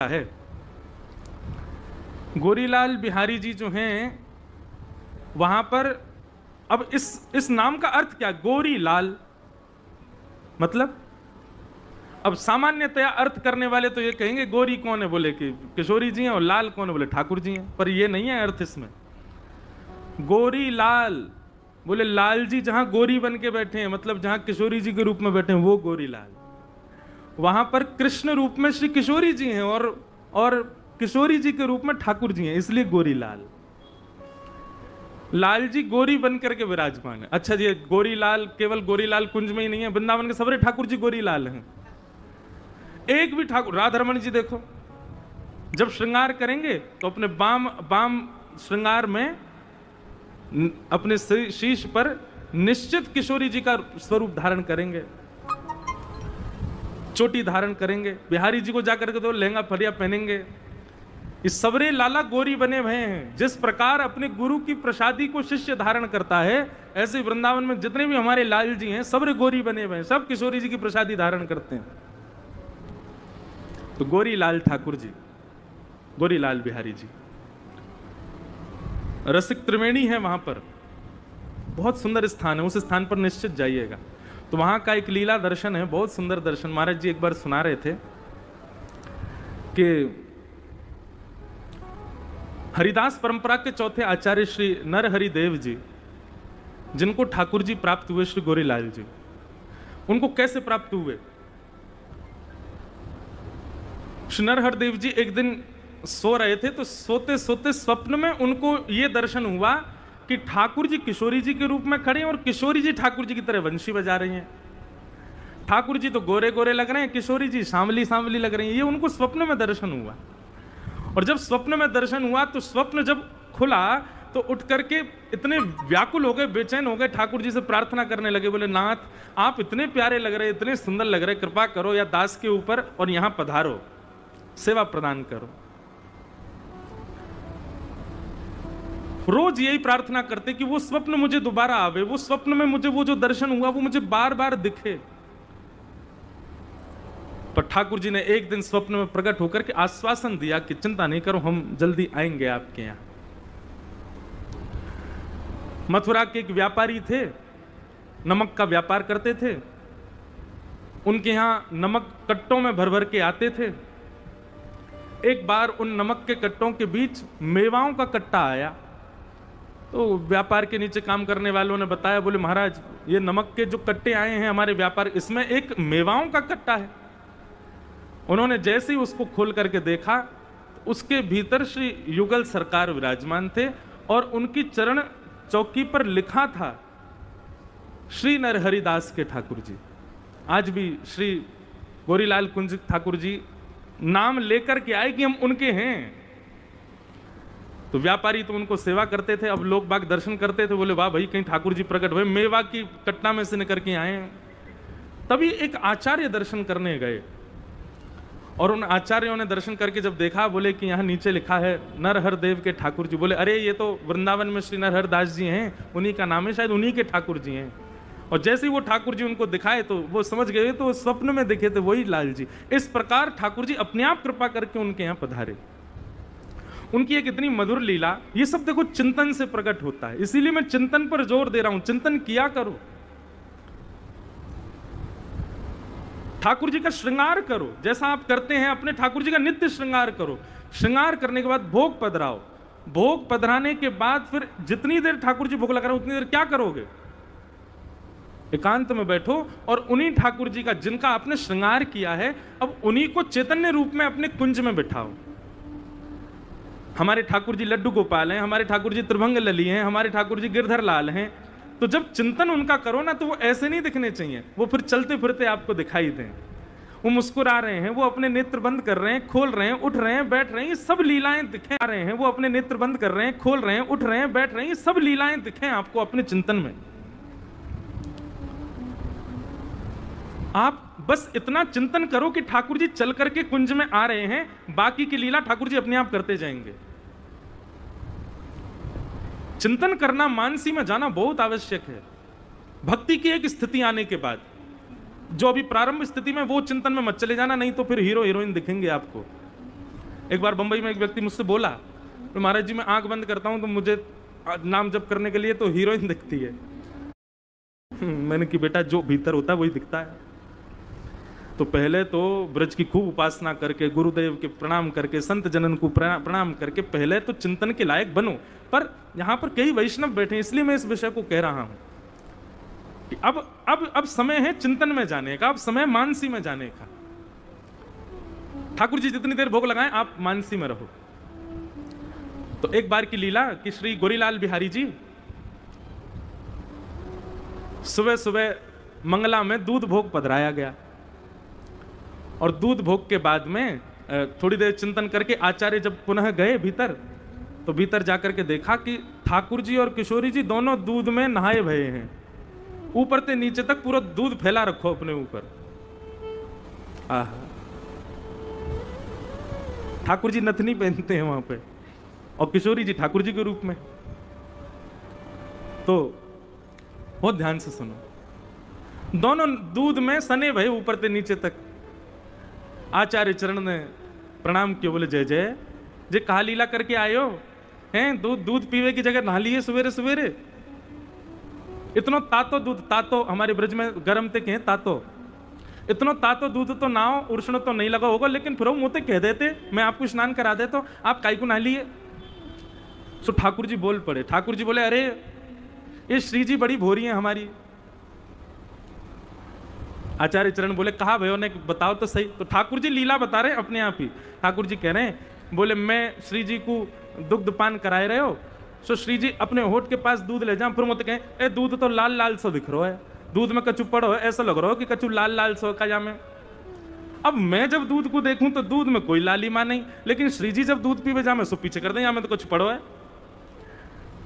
है। गोरीलाल बिहारी जी जो हैं वहां पर, अब इस नाम का अर्थ क्या? गोरी लाल मतलब, अब सामान्यतया अर्थ करने वाले तो ये कहेंगे गोरी कौन है, बोले कि किशोरी जी हैं, और लाल कौन है, बोले ठाकुर जी हैं। पर ये नहीं है अर्थ इसमें। गोरी लाल बोले लाल जी जहां गोरी बन के बैठे हैं, मतलब जहां किशोरी जी के रूप में बैठे हैं, वो गोरी लाल। वहां पर कृष्ण रूप में श्री किशोरी जी हैं और किशोरी जी के रूप में ठाकुर जी हैं, इसलिए गोरी लाल। लाल जी गोरी बन करके विराजमान है। अच्छा जी, गोरी लाल केवल गोरी लाल कुंज में ही नहीं है, वृंदावन के सबरे ठाकुर जी गोरी लाल हैं। एक भी ठाकुर, राधारमण जी देखो, जब श्रृंगार करेंगे तो अपने बाम श्रृंगार में अपने शीश पर निश्चित किशोरी जी का स्वरूप धारण करेंगे, चोटी धारण करेंगे। बिहारी जी को जाकर के तो लहंगा फरिया पहनेंगे। इस सबरे लाला गोरी बने हुए हैं। जिस प्रकार अपने गुरु की प्रसादी को शिष्य धारण करता है, ऐसे वृंदावन में जितने भी हमारे लाल जी हैं सबरे गोरी बने हुए हैं, सब किशोरी जी की प्रसादी धारण करते हैं। तो गोरी लाल ठाकुर जी, गोरी लाल बिहारी जी, रसिक त्रिवेणी है वहां पर, बहुत सुंदर स्थान है। उस स्थान पर निश्चित जाइएगा। तो वहां का एक लीला दर्शन है, बहुत सुंदर दर्शन। महाराज जी एक बार सुना रहे थे कि हरिदास परंपरा के चौथे आचार्य श्री नरहरि देव जी, जिनको ठाकुर जी प्राप्त हुए, श्री गोरीलाल जी, उनको कैसे प्राप्त हुए? श्री नरहरि देव जी एक दिन सो रहे थे, तो सोते सोते स्वप्न में उनको यह दर्शन हुआ कि ठाकुर जी किशोरी जी के रूप में खड़े हैं और किशोरी जी ठाकुर जी की तरह वंशी बजा रही हैं। ठाकुर जी तो गोरे गोरे लग रहे हैं, किशोरी जी सांवली सांवली लग रही हैं। ये उनको स्वप्न में दर्शन हुआ। और जब स्वप्न में दर्शन हुआ तो स्वप्न जब खुला तो उठ करके इतने व्याकुल हो गए, बेचैन हो गए, ठाकुर जी से प्रार्थना करने लगे। बोले नाथ, आप इतने प्यारे लग रहे, इतने सुंदर लग रहे, कृपा करो या दास के ऊपर और यहां पधारो, सेवा प्रदान करो। रोज यही प्रार्थना करते कि वो स्वप्न मुझे दोबारा आवे, वो स्वप्न में मुझे वो जो दर्शन हुआ वो मुझे बार बार दिखे। पर ठाकुर जी ने एक दिन स्वप्न में प्रकट होकर के आश्वासन दिया कि चिंता नहीं करो, हम जल्दी आएंगे आपके यहां। मथुरा के एक व्यापारी थे, नमक का व्यापार करते थे। उनके यहां नमक कट्टों में भर भर के आते थे। एक बार उन नमक के कट्टों के बीच मेवाओं का कट्टा आया। तो व्यापार के नीचे काम करने वालों ने बताया, बोले महाराज, ये नमक के जो कट्टे आए हैं हमारे व्यापार, इसमें एक मेवाओं का कट्टा है। उन्होंने जैसे ही उसको खोल करके देखा तो उसके भीतर श्री युगल सरकार विराजमान थे और उनकी चरण चौकी पर लिखा था श्री नरहरिदास के ठाकुर जी। आज भी श्री गोरीलाल कुंज ठाकुर जी नाम लेकर के आए कि हम उनके हैं। तो व्यापारी तो उनको सेवा करते थे, अब लोग बाग दर्शन करते थे, बोले वाह भाई, कहीं ठाकुर जी प्रकट हुए, मेवा की कट्टा में से निकल के आए हैं। तभी एक आचार्य दर्शन करने गए और उन आचार्यों ने दर्शन करके जब देखा, बोले कि यहाँ नीचे लिखा है नरहरि देव के ठाकुर जी। बोले अरे, ये तो वृंदावन में श्री नरहरि दास जी हैं, उन्हीं का नाम है, शायद उन्हीं के ठाकुर जी हैं। और जैसे ही वो ठाकुर जी उनको दिखाए तो वो समझ गए, तो स्वप्न में दिखे थे वही लाल जी। इस प्रकार ठाकुर जी अपने आप कृपा करके उनके यहाँ पधारे। उनकी एक इतनी मधुर लीला, ये सब देखो चिंतन से प्रकट होता है। इसीलिए मैं चिंतन पर जोर दे रहा हूं, चिंतन किया करो, ठाकुर जी का श्रृंगार करो। जैसा आप करते हैं अपने ठाकुर जी का नित्य श्रृंगार करो। श्रृंगार करने के बाद भोग पधराओ। भोग पधराने के बाद फिर जितनी देर ठाकुर जी भोग लगा रहे हो उतनी देर क्या करोगे? एकांत में बैठो और उन्हीं ठाकुर जी का जिनका आपने श्रृंगार किया है, अब उन्हीं को चैतन्य रूप में अपने कुंज में बिठाओ। हमारे ठाकुर जी लड्डू गोपाल हैं, हमारे ठाकुर जी त्रिभंग लली हैं, हमारे ठाकुर जी गिरधर लाल हैं। तो जब चिंतन उनका करो ना, तो वो ऐसे नहीं दिखने चाहिए, वो फिर चलते फिरते आपको दिखाई दें। वो मुस्कुरा रहे हैं, वो अपने नेत्र बंद कर रहे हैं, खोल रहे हैं, उठ रहे हैं, बैठ रहे हैं, ये सब लीलाएं दिखे आ रहे हैं। वो अपने नेत्र बंद कर रहे हैं, खोल रहे हैं, उठ रहे हैं, बैठ रहे हैं, ये सब लीलाएं दिखे आपको अपने चिंतन में। आप बस इतना चिंतन करो कि ठाकुर जी चल करके कुंज में आ रहे हैं, बाकी की लीला ठाकुर जी अपने आप करते जाएंगे। चिंतन करना, मानसी में जाना बहुत आवश्यक है। भक्ति की एक स्थिति आने के बाद, जो अभी प्रारंभ स्थिति में, वो चिंतन में मत चले जाना, नहीं तो फिर हीरो हीरोइन दिखेंगे आपको। एक बार बंबई में एक व्यक्ति मुझसे बोला, तो महाराज जी मैं आंख बंद करता हूं तो मुझे नाम जप करने के लिए तो हीरोइन दिखती है। मैंने कि बेटा जो भीतर होता है वही दिखता है। तो पहले तो ब्रज की खूब उपासना करके, गुरुदेव के प्रणाम करके, संत जनन को प्रणाम करके पहले तो चिंतन के लायक बनो। पर यहां पर कई वैष्णव बैठे, इसलिए मैं इस विषय को कह रहा हूं कि अब समय है चिंतन में जाने का, अब समय मानसी में जाने का। ठाकुर जी जितनी देर भोग लगाएं आप मानसी में रहो। तो एक बार की लीला कि श्री गोरीलाल बिहारी जी सुबह सुबह मंगला में दूध भोग पधराया गया, और दूध भोग के बाद में थोड़ी देर चिंतन करके आचार्य जब पुनः गए भीतर, तो भीतर जाकर के देखा कि ठाकुर जी और किशोरी जी दोनों दूध में नहाए भये हैं, ऊपर से नीचे तक पूरा दूध फैला रखो अपने ऊपर। आहा, ठाकुर जी नथनी पहनते हैं वहां पे और किशोरी जी ठाकुर जी के रूप में। तो बहुत ध्यान से सुनो, दोनों दूध में सने भये ऊपर से नीचे तक। आचार्य चरण ने प्रणाम किया, बोले जय जय, जे कहा लीला करके आयो हैं, दूध पीवे की जगह नहा लिए सवेरे सवेरे। इतनो तातो दूध, तातो हमारे ब्रज में गर्म ते कहें तातो, इतनो तातो दूध तो नाओ उष्ण तो नहीं लगा होगा, लेकिन फिर वो मुंह कह देते मैं आपको स्नान करा दे, तो आप काई को नहा लिए। सो ठाकुर जी बोल पड़े। ठाकुर जी बोले अरे ये श्री जी बड़ी भोरी है हमारी। आचार्य चरण बोले कहा भयो ने, बताओ तो सही। तो ठाकुर जी लीला बता रहे अपने आप ही। ठाकुर जी कह रहे हैं, बोले मैं श्री जी को दुग्ध पान कराए रहे हो, सो श्री जी अपने होठ के पास दूध ले जाओ, फिर मुझे कहें ए दूध तो लाल लाल सो दिख रहा है, दूध में कचू पड़ो है, ऐसा लग रहा हो कि कचू लाल लाल सो का जामे। अब मैं जब दूध को देखूं तो दूध में कोई लालिमा नहीं, लेकिन श्री जी जब दूध पीवे जामे सो पीछे कर दे, यहाँ में तो कुछ पड़ो है।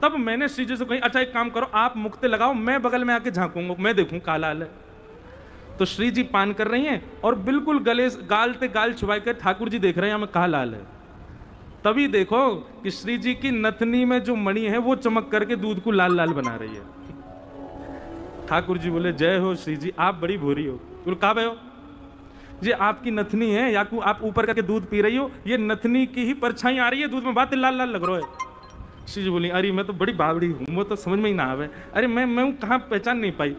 तब मैंने श्री जी से कही अच्छा एक काम करो, आप मुक्ते लगाओ, मैं बगल में आके झांकूंगा, मैं देखूं का लाल है। तो श्री जी पान कर रही हैं और बिल्कुल गले गाल ते गाल छुपा कर ठाकुर जी देख रहे हैं हमें कहा लाल है। तभी देखो कि श्री जी की नथनी में जो मणि है वो चमक करके दूध को लाल लाल बना रही है। ठाकुर जी बोले जय हो श्री जी, आप बड़ी भोरी हो। बोले कहा भाई हो जी, आपकी नथनी है या आप ऊपर करके दूध पी रही हो, ये नथनी की ही परछाई आ रही है दूध में, बात लाल लाल लग रहा है। श्री जी बोली अरे मैं तो बड़ी बावड़ी हूं, वो तो समझ में ही ना आवे, अरे मैं कहां पहचान नहीं पाई।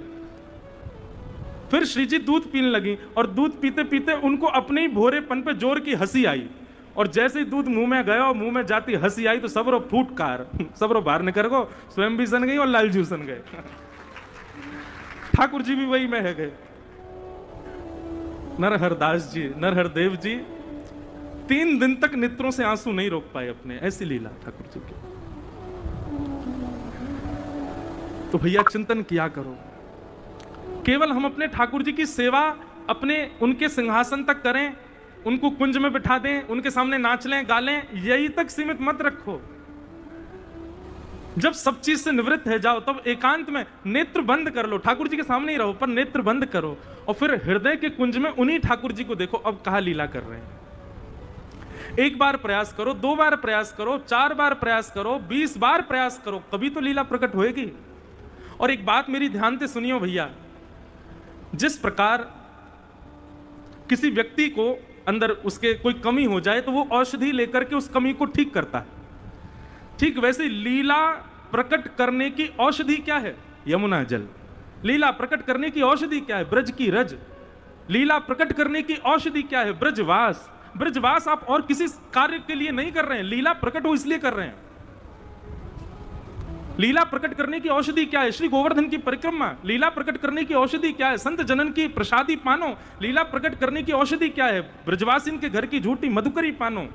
फिर श्री जी दूध पीने लगी और दूध पीते पीते उनको अपने ही भोरेपन पे जोर की हंसी आई, और जैसे ही दूध मुंह में गया और मुंह में जाती हंसी आई तो सबरो फूटकार, सबरो बाहर निकल गो, स्वयं भी सन गई और लालजू सन गए। ठाकुर जी भी वही में है गए। नरहरदास जी, नरहरदेव जी 3 दिन तक नेत्रों से आंसू नहीं रोक पाए अपने, ऐसी लीला ठाकुर जी की। तो भैया चिंतन किया करो, केवल हम अपने ठाकुर जी की सेवा अपने उनके सिंहासन तक करें, उनको कुंज में बिठा दें, उनके सामने नाच लें गा लें, यही तक सीमित मत रखो। जब सब चीज से निवृत्त है जाओ तब एकांत में नेत्र बंद कर लो, ठाकुर जी के सामने ही रहो पर नेत्र बंद करो, और फिर हृदय के कुंज में उन्हीं ठाकुर जी को देखो अब कहां लीला कर रहे हैं। 1 बार प्रयास करो, 2 बार प्रयास करो, 4 बार प्रयास करो, 20 बार प्रयास करो, कभी तो लीला प्रकट होएगी। और एक बात मेरी ध्यान से सुनियो भैया, जिस प्रकार किसी व्यक्ति को अंदर उसके कोई कमी हो जाए तो वो औषधि लेकर के उस कमी को ठीक करता है, ठीक वैसे लीला प्रकट करने की औषधि क्या है? यमुना जल। लीला प्रकट करने की औषधि क्या है? ब्रज की रज। लीला प्रकट करने की औषधि क्या है? ब्रजवास। ब्रजवास आप और किसी कार्य के लिए नहीं कर रहे हैं, लीला प्रकट हो इसलिए कर रहे हैं। लीला प्रकट करने की औषधि क्या है? श्री गोवर्धन की परिक्रमा। लीला प्रकट करने की औषधि क्या है? संत जनन की प्रसादी पानो। लीला प्रकट करने की औषधि क्या है? ब्रजवासिन के घर की झूठी मधुकरी पानो।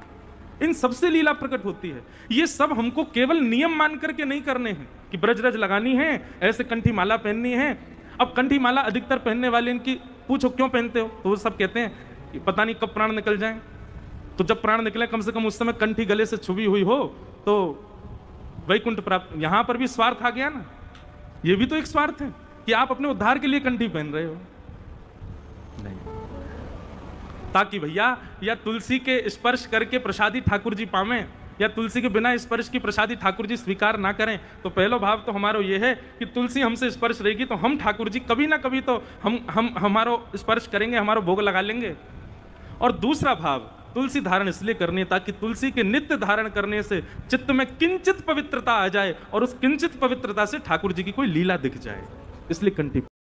इन सबसे लीला प्रकट होती है। ये सब हमको केवल नियम मान करके नहीं करने हैं कि ब्रज रज लगानी है, ऐसे कंठी माला पहननी है। अब कंठी माला अधिकतर पहनने वाले इनकी पूछो क्यों पहनते हो, तो वो सब कहते हैं कि पता नहीं कब प्राण निकल जाए। तो जब प्राण निकले कम से कम उस समय कंठी गले से छुपी हुई हो तो वैकुंठ प्राप्त। यहां पर भी स्वार्थ आ गया ना, ये भी तो एक स्वार्थ है कि आप अपने उद्धार के लिए कंठी पहन रहे हो। नहीं, ताकि भैया या तुलसी के स्पर्श करके प्रसादी ठाकुर जी पावें, या तुलसी के बिना स्पर्श की प्रसादी ठाकुर जी स्वीकार ना करें। तो पहला भाव तो हमारा ये है कि तुलसी हमसे स्पर्श रहेगी तो हम ठाकुर जी कभी ना कभी तो हम हमारो स्पर्श करेंगे, हमारा भोग लगा लेंगे। और दूसरा भाव तुलसी धारण इसलिए करनी है ताकि तुलसी के नित्य धारण करने से चित्त में किंचित पवित्रता आ जाए और उस किंचित पवित्रता से ठाकुर जी की कोई लीला दिख जाए, इसलिए कंठी